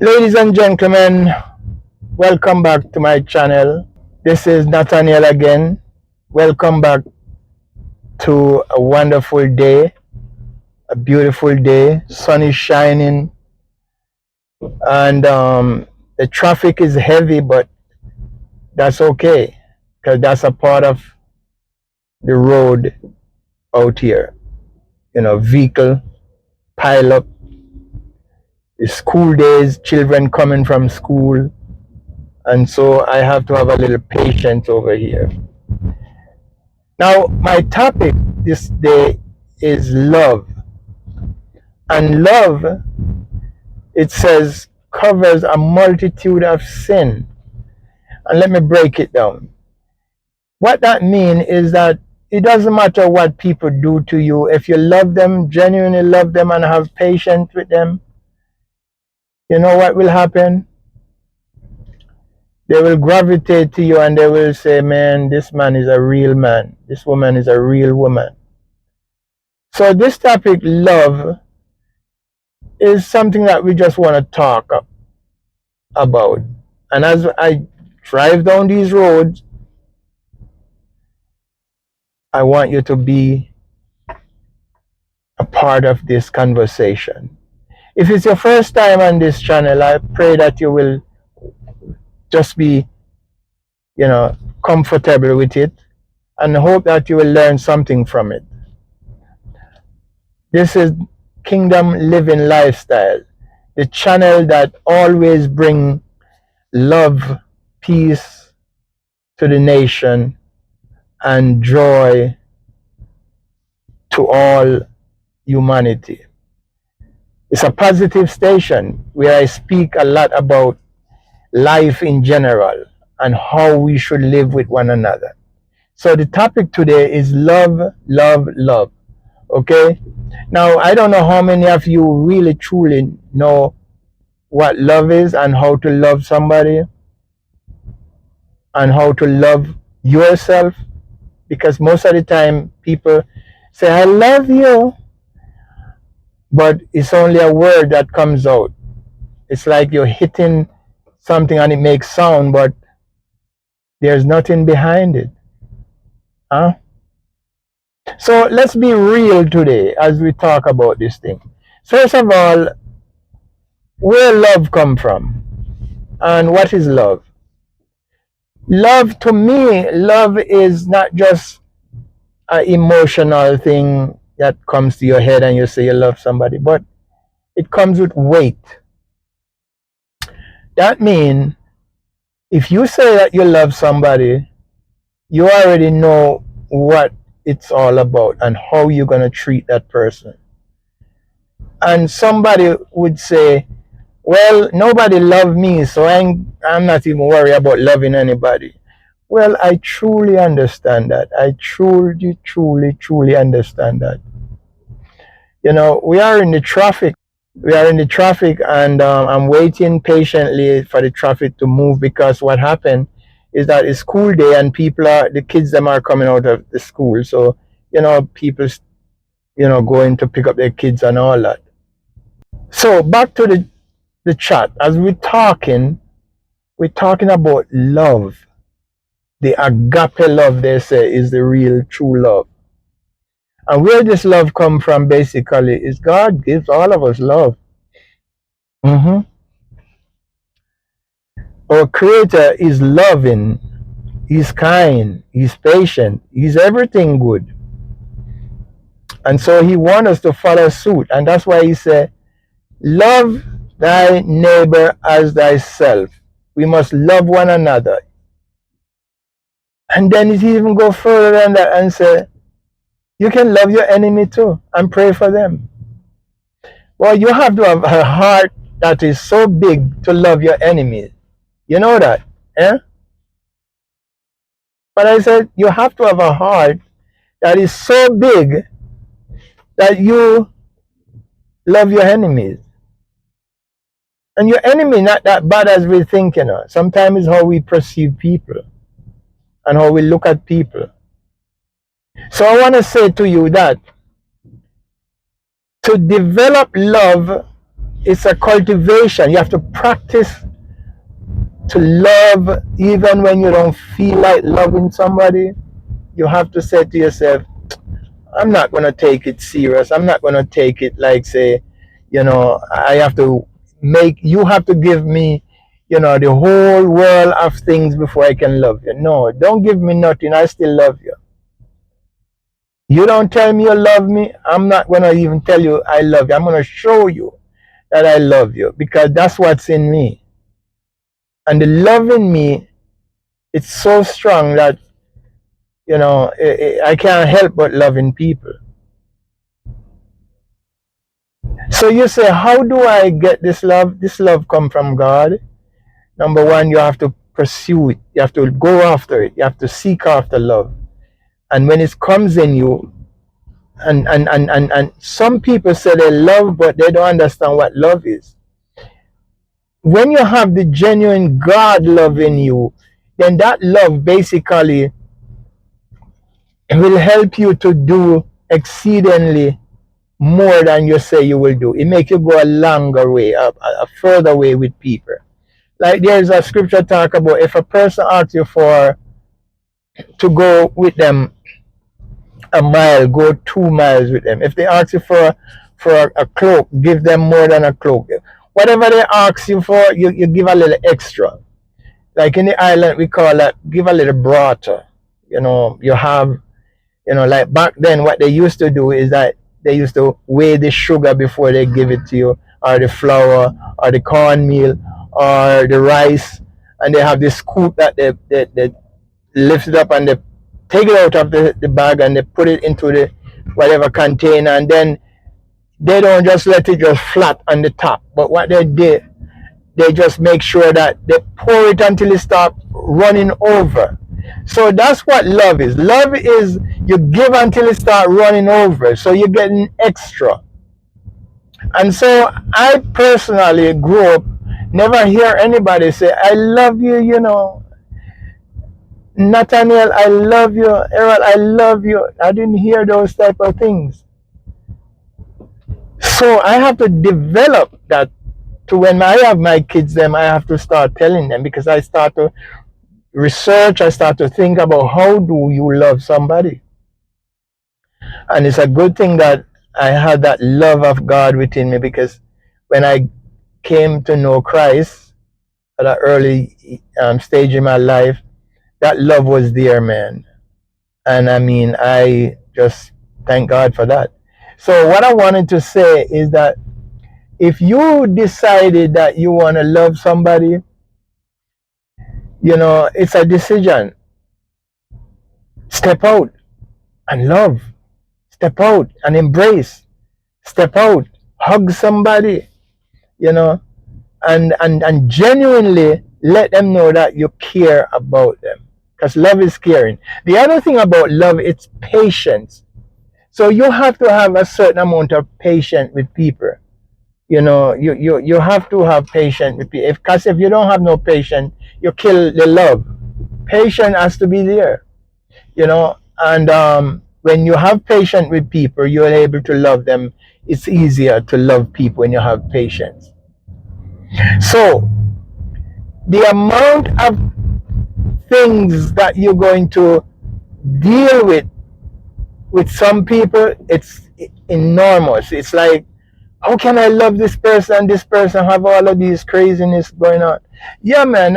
Ladies and gentlemen, welcome back to my channel. This is Nathaniel again. Welcome back to a wonderful day, a beautiful day. Sun is shining, and the traffic is heavy, but that's okay because that's a part of the road out here. Vehicle pile up. The school days, children coming from school, and so I have to have a little patience over here. Now, my topic this day is love. And love, it says, covers a multitude of sin. And let me break it down. What that means is that it doesn't matter what people do to you. If you love them, genuinely love them, and have patience with them, you know what will happen? They will gravitate to you and they will say, man, this man is a real man. This woman is a real woman. So this topic, love, is something that we just want to talk about. And as I drive down these roads, I want you to be a part of this conversation. If it's your first time on this channel, I pray that you will just be, comfortable with it, and hope that you will learn something from it. This is Kingdom Living Lifestyle, the channel that always brings love, peace to the nation, and joy to all humanity. It's a positive station where I speak a lot about life in general and how we should live with one another. So the topic today is love, love, love. Okay? Now, I don't know how many of you really truly know what love is and how to love somebody and how to love yourself, because most of the time people say, I love you, but it's only a word that comes out. It's like you're hitting something and it makes sound, but there's nothing behind it. Huh? So let's be real today as we talk about this thing. First of all, where love come from? And what is love? Love, to me, love is not just an emotional thing that comes to your head and you say you love somebody, but it comes with weight. That means if you say that you love somebody, you already know what it's all about and how you're going to treat that person. And somebody would say, well, nobody loves me, so I'm not even worried about loving anybody. Well, I truly understand that. I truly, truly, truly understand that. We are in the traffic. We are in the traffic, and I'm waiting patiently for the traffic to move, because what happened is that it's school day and the kids them are coming out of the school. So, people, going to pick up their kids and all that. So back to the chat. As we're talking about love. The agape love, they say, is the real true love. And where this love come from basically is God gives all of us love. Mm-hmm. Our Creator is loving, He's kind, He's patient, He's everything good. And so He wants us to follow suit. And that's why He said, love thy neighbor as thyself. We must love one another. And then it even go further than that and say, you can love your enemy too and pray for them. Well, you have to have a heart that is so big to love your enemies. You know that, eh? But I said, you have to have a heart that is so big that you love your enemies. And your enemy not that bad as we think, Sometimes it's how we perceive people and how we look at people. So I want to say to you that to develop love it's a cultivation. You have to practice to love even when you don't feel like loving somebody. You have to say to yourself, I'm not going to take it serious. I'm not going to take it like, say, I have to you have to give me, the whole world of things before I can love you. No, don't give me nothing. I still love you. You don't tell me you love me. I'm not going to even tell you I love you. I'm going to show you that I love you because that's what's in me. And the love in me, it's so strong that, I can't help but loving people. So you say, how do I get this love? This love come from God. Number one, you have to pursue it. You have to go after it. You have to seek after love. And when it comes in you, and some people say they love, but they don't understand what love is. When you have the genuine God love in you, then that love basically will help you to do exceedingly more than you say you will do. It makes you go a longer way, a further way with people. Like there's a scripture talk about if a person asks you to go with them a mile, go 2 miles with them. If they ask you for a cloak, give them more than a cloak. Whatever they ask you for, you give a little extra. Like in the island, we call that give a little brata. You have, like back then, what they used to do is that they used to weigh the sugar before they give it to you, or the flour, or the cornmeal, or the rice, and they have this scoop that they lift it up and they take it out of the bag and they put it into the whatever container, and then they don't just let it just flat on the top, but what they did, they just make sure that they pour it until it stops running over. So that's what love is. Love is you give until it starts running over, so you're getting extra. And so I personally grew up never hear anybody say I love you, Nathaniel, I love you, Errol, I love you. I didn't hear those type of things. So I have to develop that to when I have my kids, them I have to start telling them, because I start to research, I start to think about how do you love somebody. And it's a good thing that I had that love of God within me, because when I came to know Christ at an early stage in my life, that love was there, man. And I mean, I just thank God for that. So what I wanted to say is that if you decided that you want to love somebody, it's a decision. Step out and love. Step out and embrace. Step out, hug somebody, and genuinely let them know that you care about them. Because love is caring. The other thing about love, it's patience. So you have to have a certain amount of patience with people. You have to have patience with people. Because if you don't have no patience, you kill the love. Patience has to be there. And when you have patience with people, you're able to love them. It's easier to love people when you have patience. So the amount of things that you're going to deal with some people, it's enormous. It's like, how can I love this person? This person have all of these craziness going on. Yeah, man.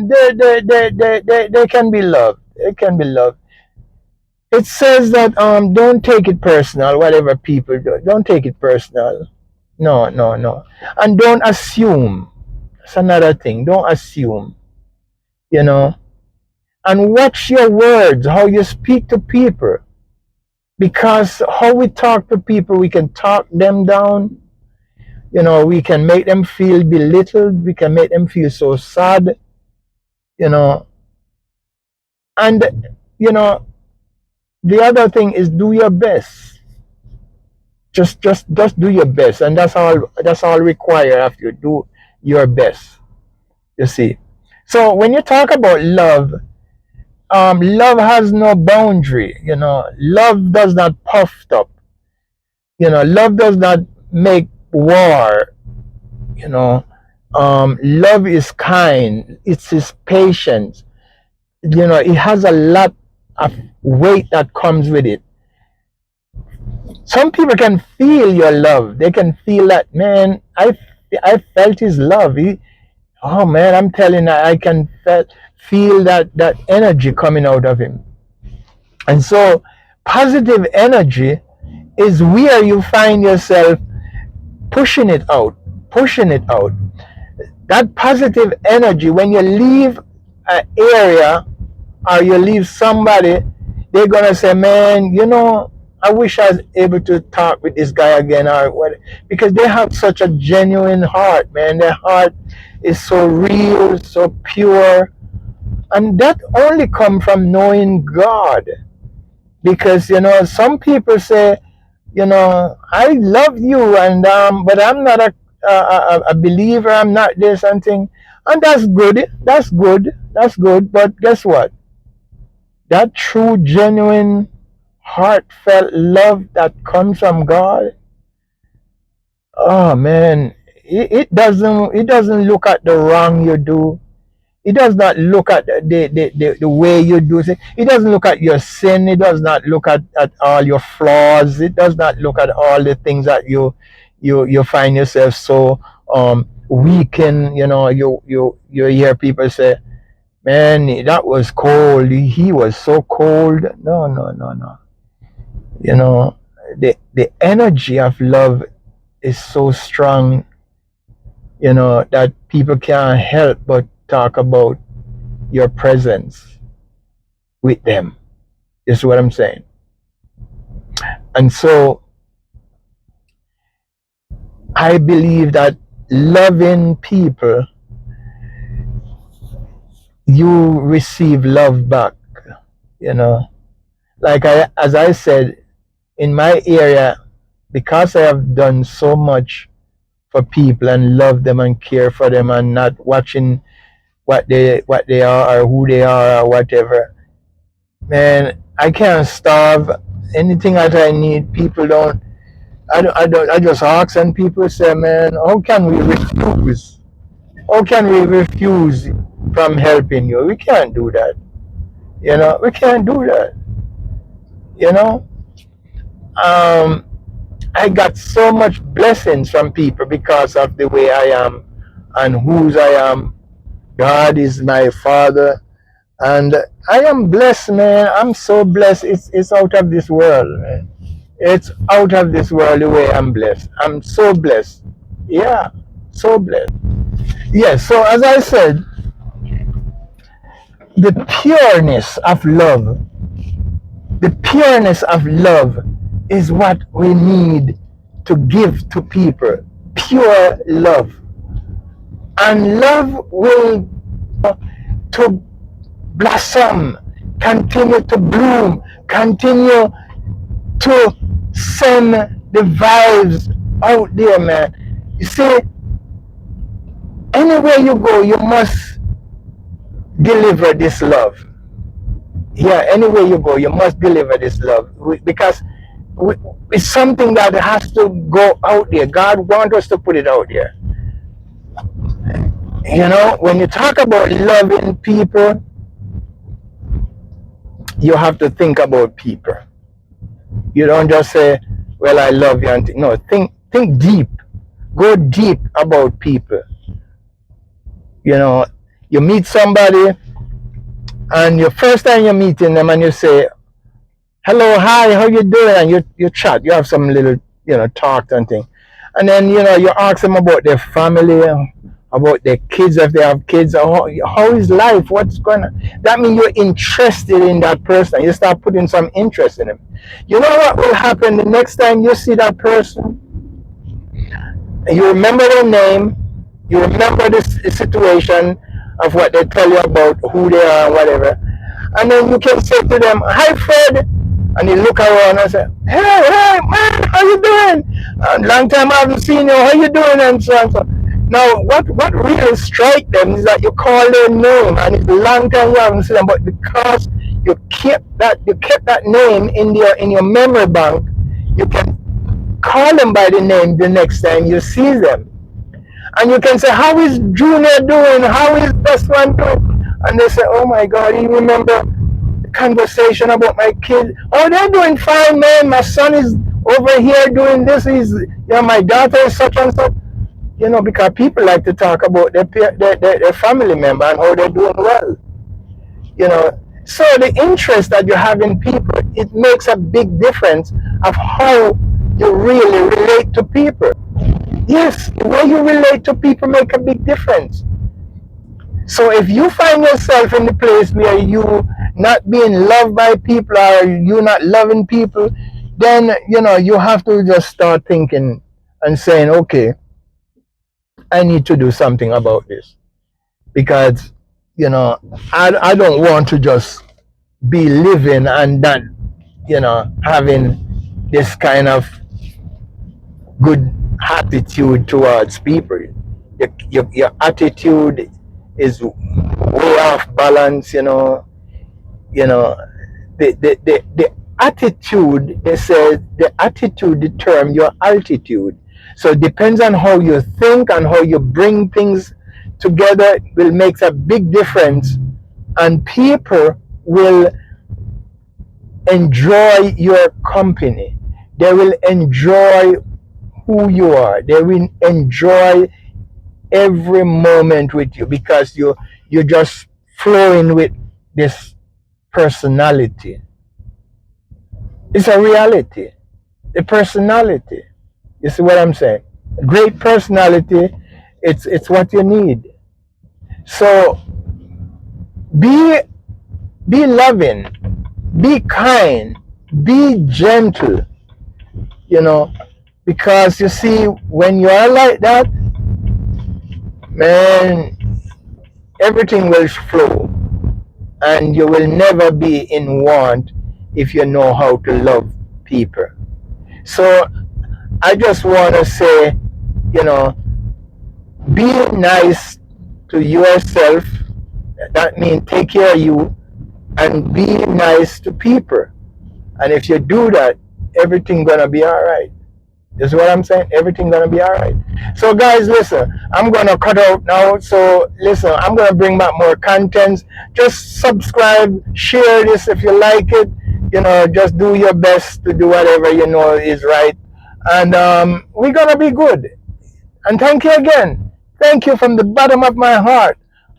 They can be loved. They can be loved. It says that don't take it personal. Whatever people do, don't take it personal. No, no, no, and don't assume. That's another thing. Don't assume. You know, and watch your words, how you speak to people, because how we talk to people, we can talk them down. We can make them feel belittled. We can make them feel so sad. You know, and you know the other thing is do your best. Just do your best, and that's all required of you. Do your best. You see. So when you talk about love, love has no boundary. Love does not puffed up. Love does not make war. You know, love is kind. It's his patience. You know, it has a lot of weight that comes with it. Some people can feel your love. They can feel that, man. I felt his love. Oh man, I'm telling you, I can feel that energy coming out of him. And so, positive energy is where you find yourself pushing it out, pushing it out. That positive energy, when you leave an area or you leave somebody, they're gonna say, man, you know, I wish I was able to talk with this guy again, or what, because they have such a genuine heart, man. Their heart is so real, so pure, and that only come from knowing God. Because you know, some people say, you know, I love you, and but I'm not a believer. I'm not this and thing, and that's good. That's good. That's good. But guess what? That true, genuine, heartfelt love that comes from God, oh man, it doesn't look at the wrong you do. It does not look at the way you do it. It doesn't look at your sin. It does not look at all your flaws. It does not look at all the things that you find yourself so weak in. You know, you hear people say, man, that was cold. He was so cold. No, no, no, no. You know, the energy of love is so strong, you know, that people can't help but talk about your presence with them. Is what I'm saying. And so I believe that loving people, you receive love back. You know, like as I said, in my area, because I have done so much for people and love them and care for them and not watching what they are or who they are or whatever. Man, I can't starve. Anything that I need, people don't. I just ask, and people say, man, how can we refuse? How can we refuse from helping you? We can't do that. You know, we can't do that. You know, um, I got so much blessings from people because of the way I am and whose I am. God is my Father, and I am blessed, man. I'm so blessed. It's out of this world, man. It's out of this world the way I'm blessed. I'm so blessed. Yeah, so blessed. Yes. So as I said, the pureness of love, the pureness of love is what we need to give to people. Pure love, and love will to blossom, continue to bloom, continue to send the vibes out there, man. You see, anywhere you go, you must deliver this love. Yeah, anywhere you go, you must deliver this love because it's something that has to go out there. God wants us to put it out there. You know, when you talk about loving people, you have to think about people. You don't just say, "Well, I love you," and no, think deep. Go deep about people. You know, you meet somebody, and your first time you're meeting them, and you say, "Hello, hi, how you doing?" And you chat. You have some little, you know, talk and thing, and then you know you ask them about their family, about their kids if they have kids. How is life? What's going on? That means you're interested in that person. You start putting some interest in them. You know what will happen the next time you see that person? You remember their name, you remember this situation of what they tell you about who they are and whatever, and then you can say to them, "Hi, Fred," and you look around and say, "Hey, hey, man, how you doing? Long time I haven't seen you. How you doing?" And so and so. Now, what really strike them is that you call their name, and it's a long time you haven't seen them, but because you kept that name in your memory bank, you can call them by the name the next time you see them. And you can say, how is Junior doing? How is this one doing? And they say, oh my God, you remember the conversation about my kid? Oh, they're doing fine, man. My son is over here doing this. My daughter is such and such. Because people like to talk about their family member and how they're doing well. So the interest that you have in people, it makes a big difference of how you really relate to people. Yes, the way you relate to people make a big difference. So if you find yourself in the place where you not being loved by people or you not loving people, then you have to just start thinking and saying, okay, I need to do something about this, because I don't want to just be living and not having this kind of good attitude towards people. Your attitude is way off balance. The attitude, they say, the attitude determines your altitude. So it depends on how you think and how you bring things together, will make a big difference, and people will enjoy your company. They will enjoy who you are. They will enjoy every moment with you, because you're just flowing with this personality. It's a reality. The personality. You see what I'm saying? Great personality, it's what you need. So be loving, be kind, be gentle, because you see, when you are like that, man, everything will flow, and you will never be in want if you know how to love people. So I just want to say, be nice to yourself. That means take care of you and be nice to people. And if you do that, everything gonna be all right. This is what I'm saying. Everything gonna be all right. So guys, listen, I'm gonna cut out now. So listen, I'm gonna bring back more contents. Just subscribe, share this if you like it. Just do your best to do whatever you know is right, and we're gonna be good. And thank you again. Thank you from the bottom of my heart.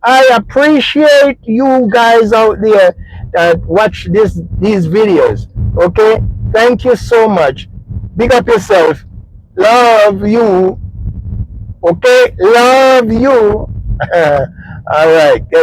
I appreciate you guys out there that watch these videos. Okay? Thank you so much. Big up yourself. Love you. Okay? Love you. All right.